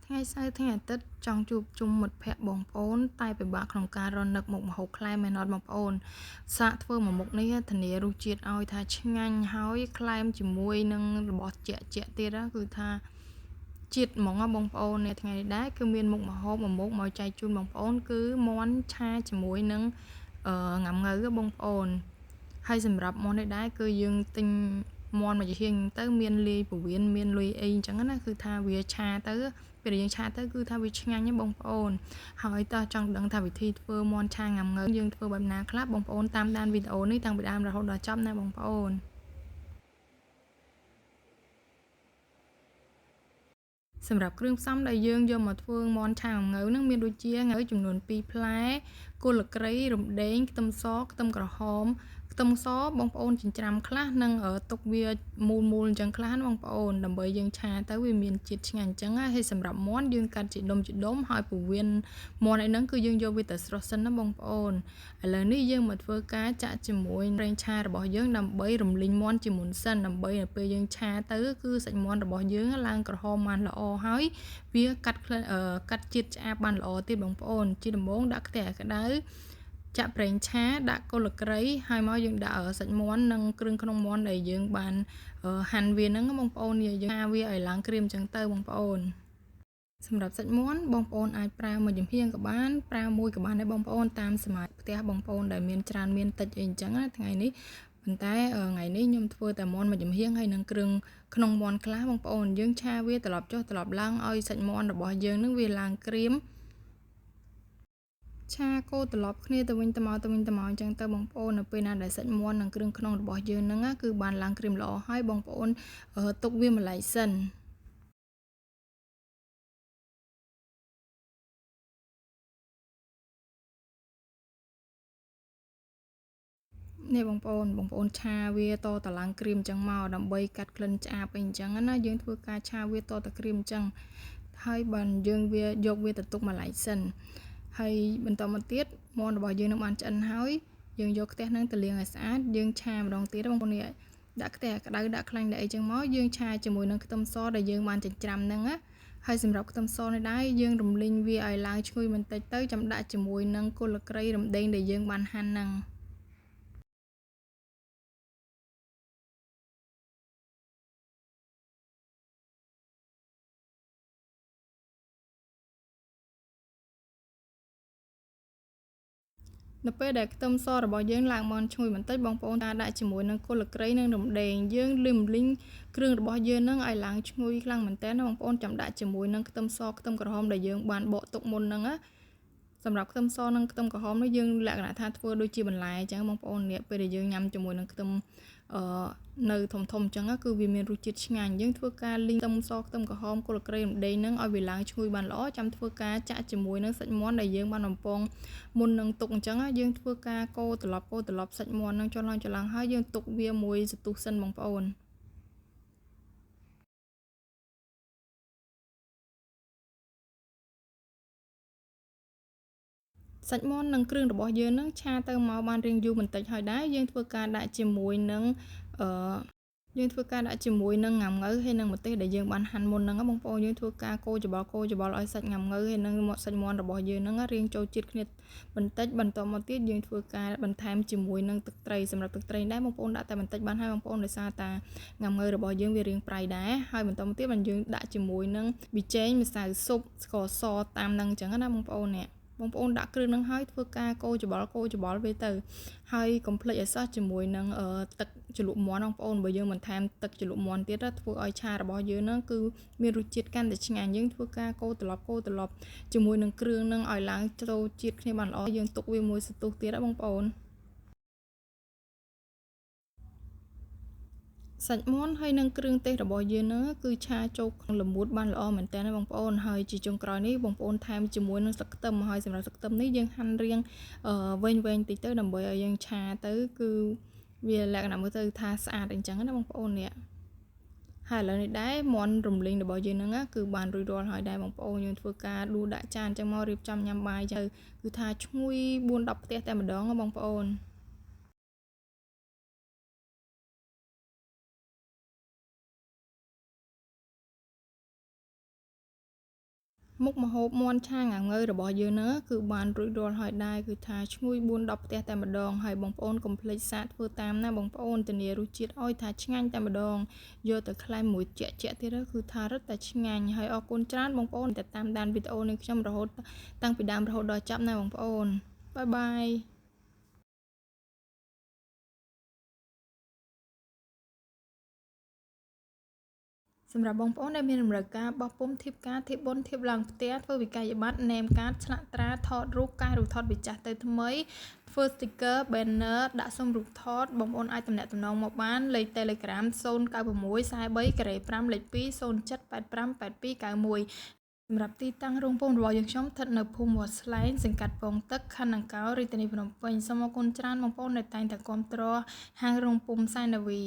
ថ្ងៃសៅរ៍ថ្ងៃអាទិត្យចង់ជួបជុំមិត្តភ័ក្តិបងប្អូនតែពិបាកក្នុងការរកនឹកមុខម្ហូបក្លែមែនអត់បងប្អូនសាកធ្វើមួយមុខនេះធានារសជាតិឲ្យថាឆ្ងាញ់ហើយក្លែមជាមួយនឹងរបស់ជាក់ទៀតគឺថាជាតិហ្មងបងប្អូនថ្ងៃនេះដែរគឺមានមុខម្ហូបមួយមុខមកចែកជូនបងប្អូនគឺមាន់ឆាជាមួយនឹងងាំង៉ូវបងប្អូនហើយសម្រាប់មាន់នេះដែរគឺយើងទិញមាន់មកជាហៀងទៅមានលាយពោះវៀនមានលុយអីអញ្ចឹងណាគឺថាវាឆាទៅពេលយើងឆាទៅគឺថាវាឆ្ងាញ់ណាបងប្អូនហើយតោះចង់ដឹងថាវិធីធ្វើមាន់ឆាងាំង៉ូវយើងធ្វើបែបណាខ្លះបងប្អូនតាមដានវីដេអូនេះតាំងពីដើមរហូតដល់ចប់ណាបងប្អូនសម្រាប់គ្រឿងផ្សំដែលយើងយកមកធ្វើមាន់ឆាងាំង៉ូវនឹងមានដូចជាងាវចំនួន2ផ្លែគល់ក្រីរំដេងខ្ទឹមសខ្ទឹមក្រហមខ្ទឹមសបងប្អូនចិញ្ច្រាំខ្លះនិងទុកវាមូលអញ្ចឹងខ្លះណាបងប្អូនដើម្បីយើងឆាទៅវាមានជាតិឆ្ងាញ់អញ្ចឹងហើយសម្រាប់មាន់យើងកាត់ជាដុំហើយពោះវៀនមាន់ឯហ្នឹងគឺយើងយកវាទៅស្រុះសិនណាបងប្អូនឥឡូវនេះយើងមកធ្វើការចាក់ជាមួយប្រេងឆារបស់យើងដើម្បីរំលីងមាន់ជាមុនសិនដើម្បីដល់ពេលយើងឆាទៅគឺសាច់មាន់របស់យើងឡើងក្រហមបានល្អហើយវាកាត់ជាតិឆ្អាបបានល្អទៀតបងប្អូនជាដំបូងដាក់ខ្ទះឲ្យក្តៅចាក់ប្រេងឆាដាក់គល់ក្រីហើយមកយើងដាក់សាច់មាន់និងគ្រឿងក្នុងមាន់ដែលយើងបានហាន់វាហ្នឹងបងប្អូនយើងឆាវាឲ្យឡើងក្រៀមអញ្ចឹងទៅបងប្អូនសម្រាប់សាច់មាន់បងប្អូនអាចប្រើមួយចំហៀងក៏បានប្រើមួយក៏បានដែរបងប្អូនតាមសមាជិកផ្ទះបងប្អូនដែលមានច្រើនមានតិចអីអញ្ចឹងណាថ្ងៃនេះប៉ុន្តែថ្ងៃនេះខ្ញុំធ្វើតែមាន់មួយចំហៀងហើយនឹងគ្រឿងក្នុងមាន់ខ្លះបងប្អូនយើងឆាវាត្រឡប់ចុះត្រឡប់ឡើងឲ្យសាច់មាន់របស់យើងនឹងវាឡើងក្រៀមឆាកូរត្រឡប់គ្នាទៅវិញទៅមកអញ្ចឹងទៅបងប្អូននៅពេលណាដែលសាច់មាន់និងគ្រឿងក្នុងរបស់យើងហ្នឹងគឺបានឡើងក្រៀមល្អហើយបងប្អូនទុកវាម្ល៉េះសិននេះបងប្អូនឆាវាតតឡើងក្រៀមអញ្ចឹងមកដើម្បីកាត់ក្លិនឆ្អាបអីអញ្ចឹងណាយើងធ្វើការឆាវាតក្រៀមអញ្ចឹងហើយបានយើងយកវាទៅទុកម្ល៉េះសិនហើយបន្តមកទៀតមាន់របស់យើងនឹងបានឆ្អិនហើយយើងយកខ្ទះហ្នឹងទៅលាងឲ្យស្អាតយើងឆាម្ដងទៀតបងប្អូននេះដាក់ខ្ទះក្តៅដាក់ខ្លាញ់ដាក់អីចឹងមកយើងឆាជាមួយនឹងខ្ទឹមសដែលយើងបានចិញ្ច្រាំហ្នឹងណាហើយសម្រាប់ខ្ទឹមសនេះដែរយើងរំលីងវាឲ្យឡើងឈ្ងុយបន្តិចទៅចាំដាក់ជាមួយនឹងគល់ក្រីរំដេងដែលយើងបានហាន់ហ្នឹងនៅពេលដែលខ្ទឹមសរបស់យើងឡើងមាន់ឈ្ងុយបន្តិចបងប្អូនដាក់ជាមួយនឹងគល់ក្រីនិងរំដេងយើងលីងគ្រឿងរបស់យើងនឹងឲ្យឡើងឈ្ងុយខ្លាំងមែនតើបងប្អូនចាំដាក់ជាមួយនឹងខ្ទឹមសខ្ទឹមក្រហមដែលយើងបានបកទុកមុនហ្នឹងណាសម្រាប់ខ្ទឹមសនិងខ្ទឹមក្រហមនេះយើងលក្ខណៈថាធ្វើដូចជាបន្លែអញ្ចឹងបងប្អូននេះពេលដែលយើងញ៉ាំជាមួយនឹងខ្ទឹមអឺនៅធំអញ្ចឹងគឺវាមានរសជាតិឆ្ងាញ់យើងធ្វើការលីងខ្ទឹមសខ្ទឹមក្រហមគល់ក្រីរំដេងហ្នឹងឲ្យវាឡើងឈ្ងុយបានល្អចាំធ្វើការចាក់ជាមួយនឹងសាច់មាន់ដែលយើងបានបំពងមុននឹងទុកអញ្ចឹងយើងធ្វើការកូរត្រឡប់សាច់មាន់ហ្នឹងចុះឡើងហើយយើងទុកវាមួយសន្ទុះសិនបងប្អូនសាច់មាន់និងគ្រឿងរបស់យើងនឹងឆាទៅមកបានរៀងយូរបន្តិចហើយដែរយើងធ្វើការដាក់ជាមួយនឹងអឺងាំង៉ូវហើយនិងម្ទេសដែលយើងបានហាន់មុនហ្នឹងបងប្អូនយើងធ្វើការកូរច្បល់ឲ្យសាច់ងាំង៉ូវហើយនិងសាច់មាន់របស់យើងហ្នឹងរៀងចូលជាតិគ្នាបន្តិចបន្តមកទៀតយើងធ្វើការបន្ថែមជាមួយនឹងទឹកត្រីសម្រាប់ទឹកត្រីដែរបងប្អូនដាក់តែបន្តិចបានហើយបងប្អូនដោយសារតាងាំង៉ូវរបស់យើងវារៀងប្រៃដែរហើយបន្តមកទៀតបានយើងដាក់ជាមួយនឹងប៊ីចេងម្សៅស៊ុបស្ករសតាមហ្នឹងអញ្ចឹងណាបងប្អូននេះបងប្អូនដាក់គ្រឿងហ្នឹងហើយធ្វើការកូរច្បល់វាទៅហើយកុំភ្លេចឲ្យសោះជាមួយនឹងទឹកជ្រលក់មាន់បងប្អូនបើយើងបន្ថែមទឹកជ្រលក់មាន់ទៀតធ្វើឲ្យឆារបស់យើងហ្នឹងគឺមានរសជាតិកាន់តែឆ្ងាញ់យើងធ្វើការកូរត្រឡប់ជាមួយនឹងគ្រឿងហ្នឹងឲ្យឡើងចូលជាតិគ្នាបានល្អយើងទុកវាមួយសន្ទុះទៀតបងប្អូនសាច់មាន់ហើយនិងគ្រឿងទេសរបស់យើងហ្នឹងគឺឆាចូលក្នុងល្មួតបានល្អមែនតើបងប្អូនហើយជាចុងក្រោយនេះបងប្អូនថែមជាមួយនឹងស្លឹកខ្ទឹមហើយសម្រាប់ស្លឹកខ្ទឹមនេះយើងហាន់រាងវែងតិចទៅដើម្បីឲ្យយើងឆាទៅគឺវាលក្ខណៈមើលទៅថាស្អាតអញ្ចឹងណាបងប្អូននេះហើយឥឡូវនេះដែរមាន់រំលីងរបស់យើងហ្នឹងគឺបានរួចរាល់ហើយដែរបងប្អូនយើងធ្វើការដួសដាក់ចានអញ្ចឹងមករៀបចំញ៉ាំបាយទៅគឺថាឈ្ងុយ4-10ផ្ទះតែម្ដងបងប្អូន មុខម្ហូបមាន់ឆាងាងើរបស់យើងណាគឺបានរួចរាល់ហើយដែរគឺថាឈ្ងុយ4-10ផ្ទះតែម្ដងហើយបងប្អូនកុំភ្លេចសាកធ្វើតាមណាបងប្អូនធានារសជាតិឲ្យថាឆ្ងាញ់តែម្ដងយកទៅក្លែមមួយជាក់ទៀតគឺថារឹតតែឆ្ងាញ់ហើយអរគុណច្រើនបងប្អូនដែលតាមដានវីដេអូនេះខ្ញុំរហូតតាំងពីដើមរហូតដល់ចប់ណាបងប្អូនបាយបាយសម្រាប់បងប្អូនដែលមានតម្រូវការបោះពុម្ពធៀបការធៀបបុណ្យធៀបឡើងផ្ទះធ្វើវិក័យប័ត្រណែមកាតឆ្លាក់ត្រាថតរូបកែរូបថតពីចាស់ទៅថ្មីធ្វើ sticker banner ដាក់សុំរូបថតបងប្អូនអាចទំនាក់ទំនងមកបានលេខ Telegram 09643-5លេខ2 07858291សម្រាប់ទីតាំងរោងពុម្ពរបស់យើងខ្ញុំស្ថិតនៅភូមិវត្តស្លែងសង្កាត់ពងទឹកខណ្ឌដង្កោរាជធានីភ្នំពេញសូមអរគុណច្រើនបងប្អូនដែលតែងតែគាំទ្រហាងរោងពុម្ពសែននាវី